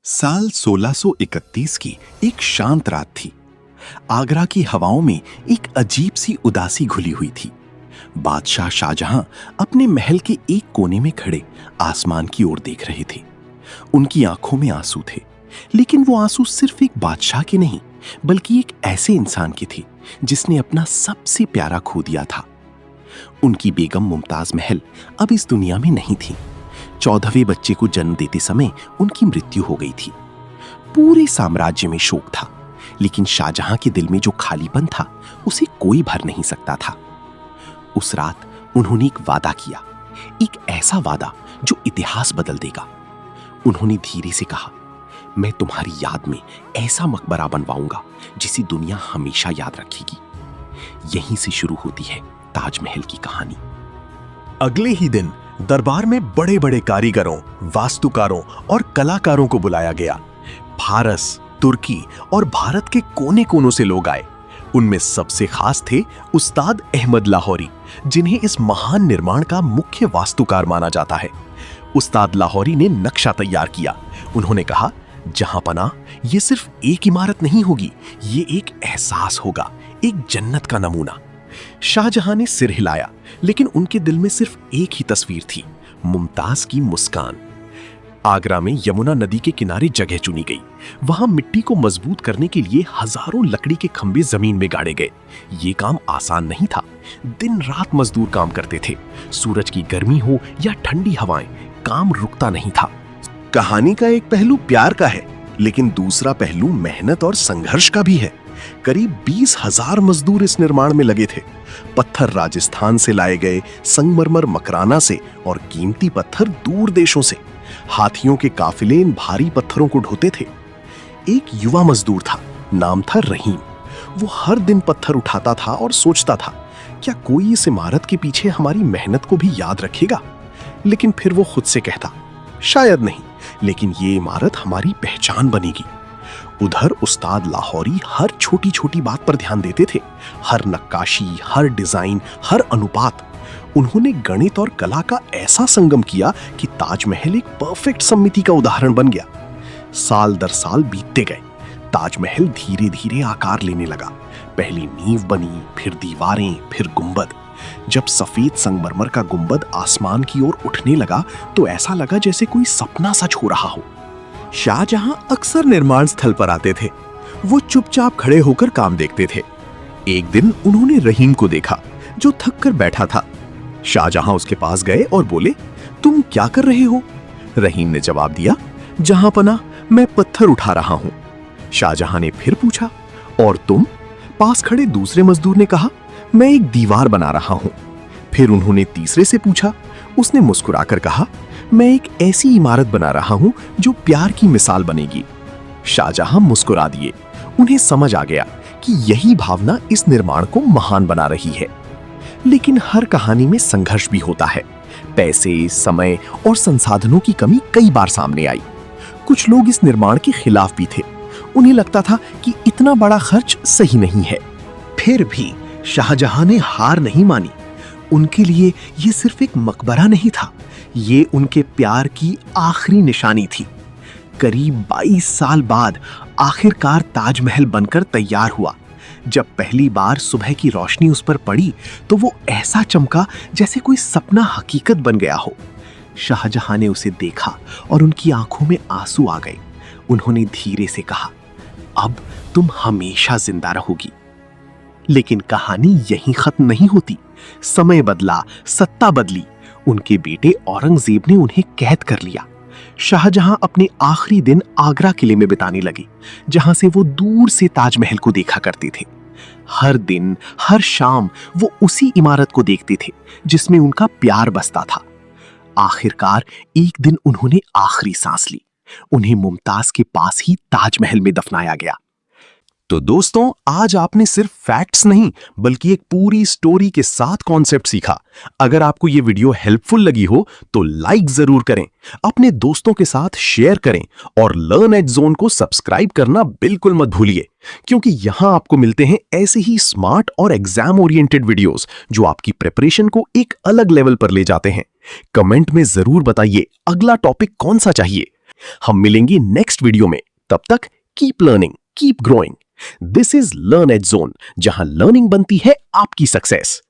साल 1631 की एक शांत रात थी। आगरा की हवाओं में एक अजीब सी उदासी घुली हुई थी। बादशाह शाहजहां अपने महल के एक कोने में खड़े आसमान की ओर देख रहे थे। उनकी आंखों में आंसू थे, लेकिन वो आंसू सिर्फ एक बादशाह के नहीं, बल्कि एक ऐसे इंसान के थे जिसने अपना सबसे प्यारा खो दिया था। उनकी बेगम मुमताज महल अब इस दुनिया में नहीं थी। 14वें बच्चे को जन्म देते समय उनकी मृत्यु हो गई थी। पूरे साम्राज्य में शोक था, लेकिन शाहजहां के दिल में जो खालीपन था उसे कोई भर नहीं सकता था। उस रात उन्होंने एक वादा किया, एक ऐसा वादा जो इतिहास बदल देगा। उन्होंने धीरे से कहा, मैं तुम्हारी याद में ऐसा मकबरा बनवाऊंगा जिसे दुनिया हमेशा याद रखेगी। यहीं से शुरू होती है ताजमहल की कहानी। अगले ही दिन दरबार में बड़े बड़े कारीगरों, वास्तुकारों और कलाकारों को बुलाया गया। फारस, तुर्की और भारत के कोने कोनों से लोग आए। उनमें सबसे खास थे उस्ताद अहमद लाहौरी, जिन्हें इस महान निर्माण का मुख्य वास्तुकार माना जाता है। उस्ताद लाहौरी ने नक्शा तैयार किया। उन्होंने कहा, जहांपना ये सिर्फ एक इमारत नहीं होगी, ये एक एहसास होगा, एक जन्नत का नमूना। शाहजहां ने सिर हिलाया, लेकिन उनके दिल में सिर्फ एक ही तस्वीर थी, मुमताज की मुस्कान। आगरा में यमुना नदी के किनारे जगह चुनी गई। वहां मिट्टी को मजबूत करने के लिए हजारों लकड़ी के खंभे जमीन में गाड़े गए। ये काम आसान नहीं था। दिन रात मजदूर काम करते थे। सूरज की गर्मी हो या ठंडी हवाएं, काम रुकता नहीं था। कहानी का एक पहलू प्यार का है, लेकिन दूसरा पहलू मेहनत और संघर्ष का भी है। करीब 20,000 मजदूर इस निर्माण में लगे थे। पत्थर राजस्थान से लाए गए, संगमरमर मकराना से और कीमती पत्थर दूर देशों से। हाथियों के काफिले इन भारी पत्थरों को ढोते थे। एक युवा मजदूर था, नाम था रहीम। वो हर दिन पत्थर उठाता था और सोचता था, क्या कोई इस इमारत के पीछे हमारी मेहनत को भी याद रखेगा? लेकिन फिर वो खुद से कहता, शायद नहीं, लेकिन ये इमारत हमारी पहचान बनेगी। उधर उस्ताद लाहौरी हर छोटी छोटी बात पर ध्यान देते थे। हर नक्काशी, हर डिजाइन, हर अनुपात। उन्होंने गणित और कला का ऐसा संगम किया कि ताजमहल एक परफेक्ट सम्मिति का उदाहरण बन गया। साल दर साल बीतते गए। ताजमहल धीरे धीरे आकार लेने लगा। पहली नींव बनी, फिर दीवारें, फिर गुंबद। जब सफेद संगमरमर का गुंबद आसमान की ओर उठने लगा तो ऐसा लगा जैसे कोई सपना सा छू रहा हो। शाहजहां अक्सर निर्माण स्थल पर आते थे। वो चुपचाप खड़े होकर काम देखते थे। एक दिन उन्होंने रहीम को देखा, जो थक कर बैठा था। शाहजहां उसके पास गए और बोले, तुम क्या कर रहे हो? रहीम ने जवाब दिया, जहांपना मैं पत्थर उठा रहा हूं। शाहजहां ने फिर पूछा, और तुम? पास खड़े दूसरे मजदूर ने कहा, मैं एक दीवार बना रहा हूं। फिर उन्होंने तीसरे से पूछा। उसने मुस्कुराकर कहा, मैं एक ऐसी इमारत बना रहा हूं जो प्यार की मिसाल बनेगी। शाहजहां मुस्कुरा दिए। उन्हें समझ आ गया कि यही भावना इस निर्माण को महान बना रही है। लेकिन हर कहानी में संघर्ष भी होता है। पैसे, समय और संसाधनों की कमी कई बार सामने आई। कुछ लोग इस निर्माण के खिलाफ भी थे। उन्हें लगता था कि इतना बड़ा खर्च सही नहीं है। फिर भी शाहजहां ने हार नहीं मानी। उनके लिए ये सिर्फ एक मकबरा नहीं था, ये उनके प्यार की आखिरी निशानी थी। करीब 22 साल बाद आखिरकार ताजमहल बनकर तैयार हुआ। जब पहली बार सुबह की रोशनी उस पर पड़ी तो वो ऐसा चमका जैसे कोई सपना हकीकत बन गया हो। शाहजहां ने उसे देखा और उनकी आंखों में आंसू आ गए। उन्होंने धीरे से कहा, अब तुम हमेशा जिंदा रहोगी। लेकिन कहानी यहीं खत्म नहीं होती। समय बदला, सत्ता बदली। उनके बेटे औरंगजेब ने उन्हें कैद कर लिया। शाहजहां अपने आखिरी दिन आगरा किले में बिताने लगे, जहां से वो दूर से ताजमहल को देखा करते थे। हर दिन, हर शाम वो उसी इमारत को देखते थे जिसमें उनका प्यार बसता था। आखिरकार एक दिन उन्होंने आखिरी सांस ली। उन्हें मुमताज के पास ही ताजमहल में दफनाया गया। तो दोस्तों, आज आपने सिर्फ फैक्ट्स नहीं बल्कि एक पूरी स्टोरी के साथ कॉन्सेप्ट सीखा। अगर आपको ये वीडियो हेल्पफुल लगी हो तो लाइक जरूर करें, अपने दोस्तों के साथ शेयर करें और लर्न एट जोन को सब्सक्राइब करना बिल्कुल मत भूलिए, क्योंकि यहां आपको मिलते हैं ऐसे ही स्मार्ट और एग्जाम ओरिएंटेड वीडियोस जो आपकी प्रिपरेशन को एक अलग लेवल पर ले जाते हैं। कमेंट में जरूर बताइए अगला टॉपिक कौन सा चाहिए। हम मिलेंगे नेक्स्ट वीडियो में। तब तक keep learning, keep growing. This is learn eight zone, जहां लर्निंग बनती है आपकी सक्सेस।